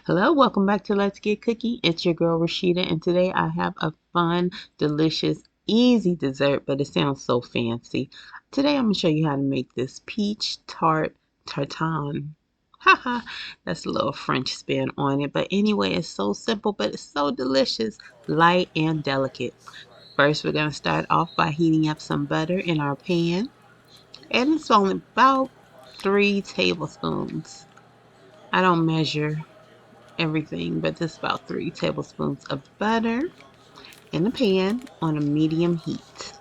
Hello, welcome back to Let's Get Cookie. It's your girl Rashida, and today I have a fun, delicious, easy dessert, but it sounds so fancy. Today I'm going to show you how to make this peach tart tartan. Haha, that's a little French spin on it, but anyway, it's so simple, but it's so delicious, light and delicate. First, we're going to start off by heating up some butter in our pan, and it's only about 3 tablespoons. I don't measure everything, but just about 3 tablespoons of butter in the pan on a medium heat.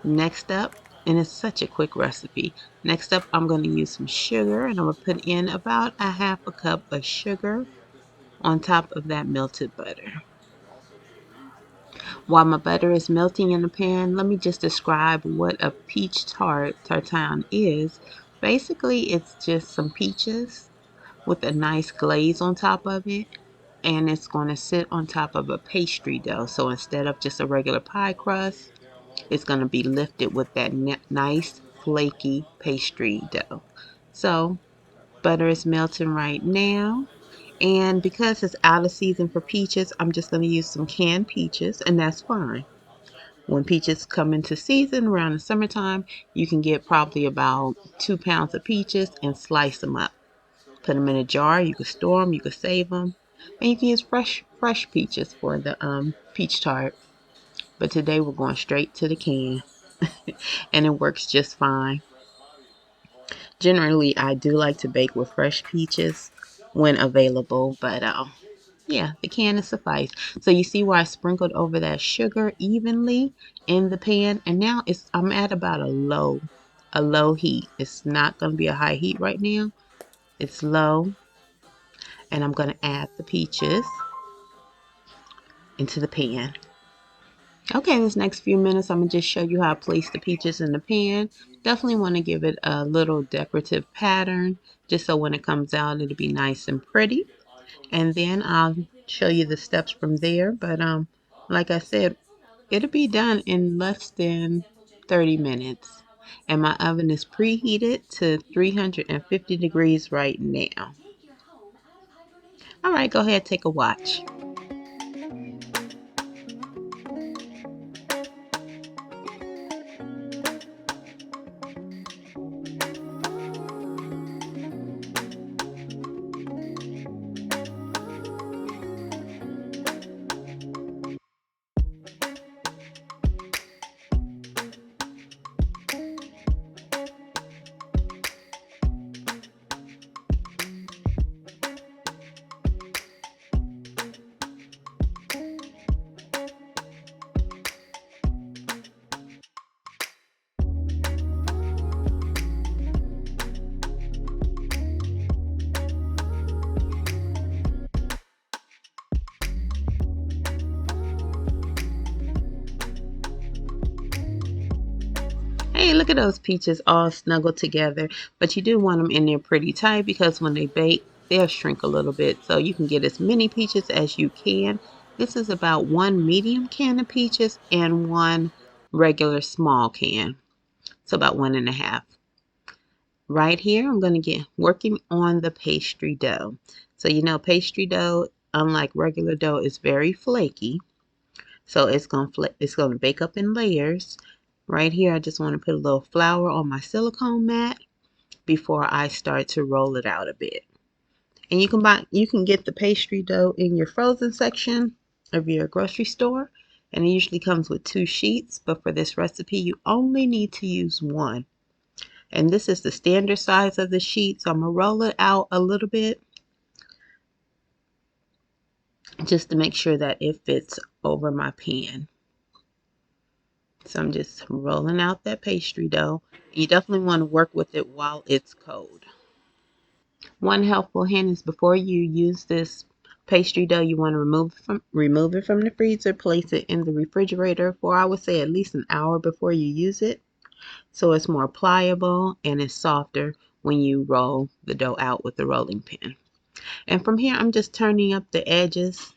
Next up, and it's such a quick recipe. Next up, I'm going to use some sugar, and I'm going to put in about a half a cup of sugar on top of that melted butter. While my butter is melting in the pan, let me just describe what a peach tart tartan is. Basically, it's just some peaches with a nice glaze on top of it, and it's going to sit on top of a pastry dough. So instead of just a regular pie crust, it's going to be lifted with that nice flaky pastry dough. So butter is melting right now. And because it's out of season for peaches, I'm just going to use some canned peaches, and that's fine. When peaches come into season around the summertime, you can get probably about 2 pounds of peaches and slice them up. Put them in a jar. You can store them. You can save them, and you can use fresh peaches for the peach tart. But today we're going straight to the can, and it works just fine. Generally, I do like to bake with fresh peaches when available, but yeah, the can is suffice. So you see where I sprinkled over that sugar evenly in the pan, and now I'm at about a low heat. It's not going to be a high heat right now. It's low, and I'm going to add the peaches into the pan. Okay, in this next few minutes, I'm going to just show you how to place the peaches in the pan. Definitely want to give it a little decorative pattern, just so when it comes out, it'll be nice and pretty. And then I'll show you the steps from there. But like I said, it'll be done in less than 30 minutes. And my oven is preheated to 350 degrees right now. All right, go ahead, take a watch. Hey, look at those peaches all snuggled together, but you do want them in there pretty tight because when they bake, they'll shrink a little bit. So you can get as many peaches as you can. This is about one medium can of peaches and one regular small can. So about 1.5. Right here, I'm going to get working on the pastry dough. So pastry dough, unlike regular dough, is very flaky. So it's going to bake up in layers. Right here, I just want to put a little flour on my silicone mat before I start to roll it out a bit. And you can get the pastry dough in your frozen section of your grocery store, and it usually comes with 2 sheets, but for this recipe, you only need to use one. And this is the standard size of the sheet, so I'm gonna roll it out a little bit just to make sure that it fits over my pan. So I'm just rolling out that pastry dough. You definitely want to work with it while it's cold. One helpful hint is before you use this pastry dough, you want to remove it from the freezer, place it in the refrigerator for, I would say, at least an hour before you use it, so it's more pliable and it's softer when you roll the dough out with the rolling pin. And from here, I'm just turning up the edges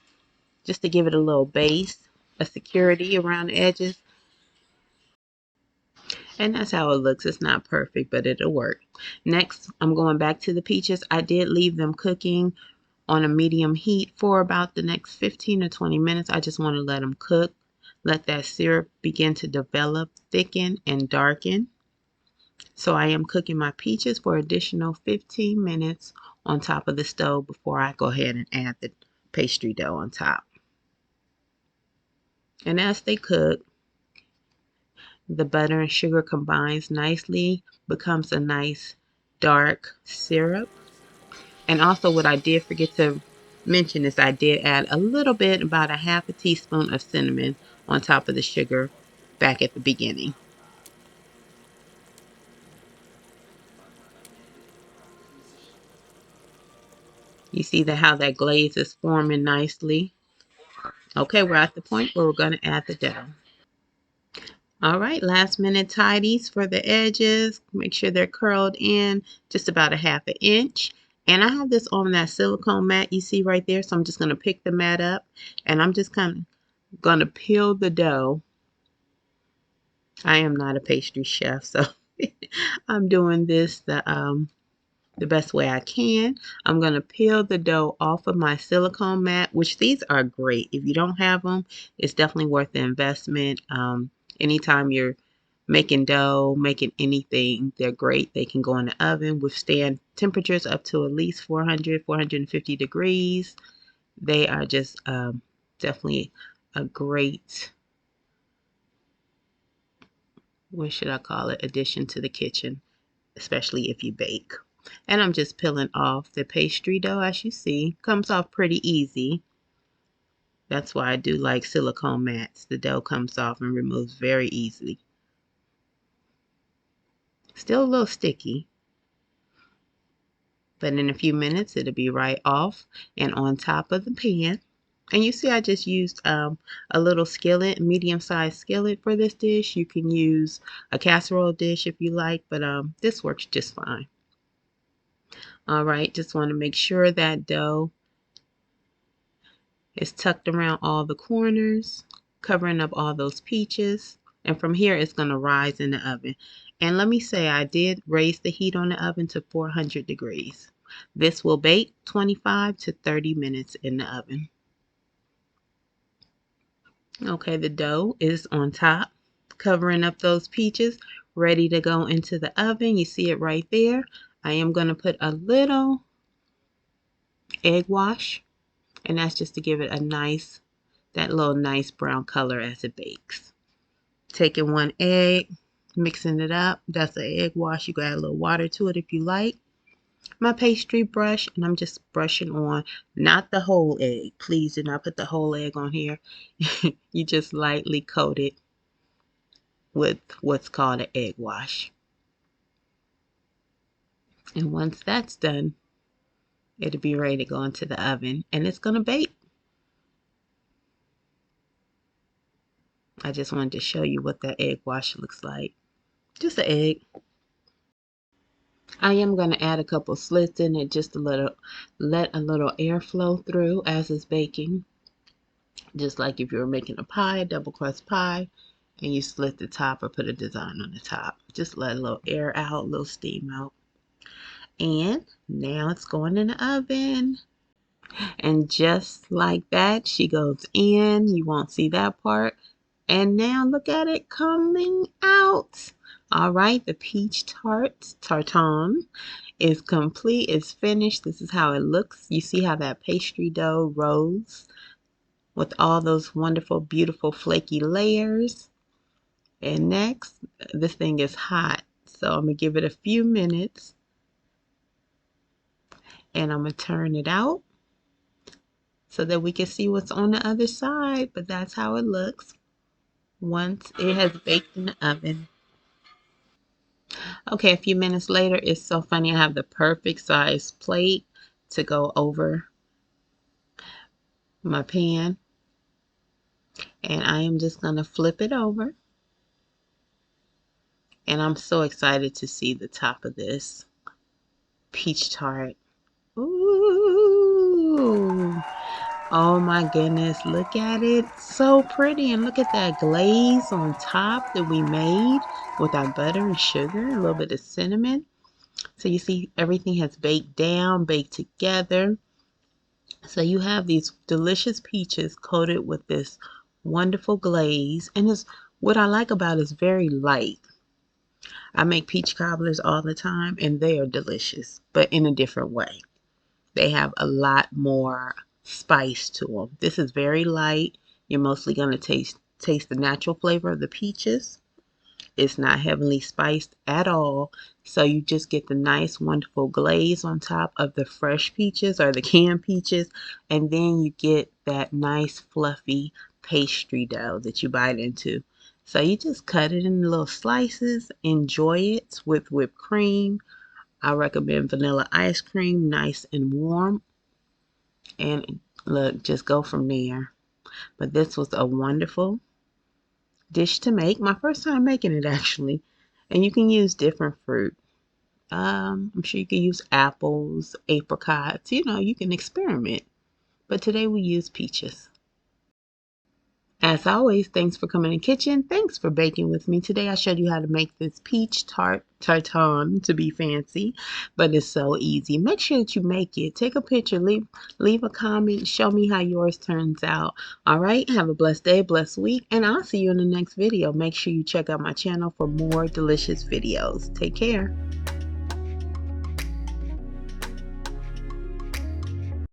just to give it a little base, a security around the edges. And that's how it looks. It's not perfect, but it'll work. Next, I'm going back to the peaches. I did leave them cooking on a medium heat for about the next 15 to 20 minutes. I just want to let them cook, let that syrup begin to develop, thicken, and darken. So I am cooking my peaches for additional 15 minutes on top of the stove before I go ahead and add the pastry dough on top. And as they cook, the butter and sugar combines nicely, becomes a nice dark syrup. And also what I did forget to mention is I did add a little bit, about a half a teaspoon of cinnamon on top of the sugar back at the beginning. You see how that glaze is forming nicely. Okay, we're at the point where we're going to add the dough. All right, last minute tidies for the edges. Make sure they're curled in just about a half an inch. And I have this on that silicone mat you see right there. So I'm just going to pick the mat up and I'm just kind of going to peel the dough. I am not a pastry chef, so I'm doing this the best way I can. I'm going to peel the dough off of my silicone mat, which these are great. If you don't have them, it's definitely worth the investment. Anytime you're making dough, making anything, they're great. They can go in the oven, withstand temperatures up to at least 400, 450 degrees. They are just definitely a great, what should I call it, addition to the kitchen, especially if you bake. And I'm just peeling off the pastry dough. As you see, comes off pretty easy. That's why I do like silicone mats. The dough comes off and removes very easily. Still a little sticky, but in a few minutes it'll be right off and on top of the pan. And you see I just used a little skillet, medium-sized skillet for this dish. You can use a casserole dish if you like, but this works just fine. All right, just want to make sure that dough is tucked around all the corners, covering up all those peaches. And from here, it's going to rise in the oven. And let me say, I did raise the heat on the oven to 400 degrees. This will bake 25 to 30 minutes in the oven. Okay, the dough is on top, covering up those peaches, ready to go into the oven. You see it right there. I am going to put a little egg wash, and that's just to give it a nice, that little nice brown color as it bakes. Taking one egg, mixing it up. That's an egg wash. You can add a little water to it if you like. My pastry brush, and I'm just brushing on, not the whole egg. Please do not put the whole egg on here. You just lightly coat it with what's called an egg wash. And once that's done, it'll be ready to go into the oven, and it's going to bake. I just wanted to show you what that egg wash looks like. Just an egg. I am going to add a couple slits in it just to let a little air flow through as it's baking. Just like if you were making a pie, a double crust pie, and you slit the top or put a design on the top. Just let a little air out, a little steam out. And now it's going in the oven. And just like that, she goes in. You won't see that part. And now look at it coming out. All right, the Peach Tarte Tatin is complete, it's finished. This is how it looks. You see how that pastry dough rose with all those wonderful, beautiful, flaky layers. And next, this thing is hot. So I'm going to give it a few minutes and I'm going to turn it out so that we can see what's on the other side. But that's how it looks once it has baked in the oven. Okay, a few minutes later, it's so funny. I have the perfect size plate to go over my pan. And I am just going to flip it over. And I'm so excited to see the top of this peach tart. Ooh. Oh my goodness, look at it. So pretty. And look at that glaze on top that we made with our butter and sugar, a little bit of cinnamon. So you see everything has baked down, baked together. So you have these delicious peaches coated with this wonderful glaze. And it's what I like about it is very light. I make peach cobblers all the time and they are delicious, but in a different way. They have a lot more spice to them. This is very light. You're mostly going to taste the natural flavor of the peaches. It's not heavily spiced at all. So you just get the nice, wonderful glaze on top of the fresh peaches or the canned peaches. And then you get that nice, fluffy pastry dough that you bite into. So you just cut it in little slices. Enjoy it with whipped cream. I recommend vanilla ice cream, nice and warm. And look, just go from there. But this was a wonderful dish to make. My first time making it actually. And you can use different fruit. I'm sure you can use apples, apricots, you can experiment. But today we use peaches. As always, thanks for coming in the kitchen. Thanks for baking with me. Today I showed you how to make this peach tart tartan to be fancy, but it's so easy. Make sure that you make it. Take a picture, leave a comment, show me how yours turns out. All right, have a blessed day, blessed week, and I'll see you in the next video. Make sure you check out my channel for more delicious videos. Take care.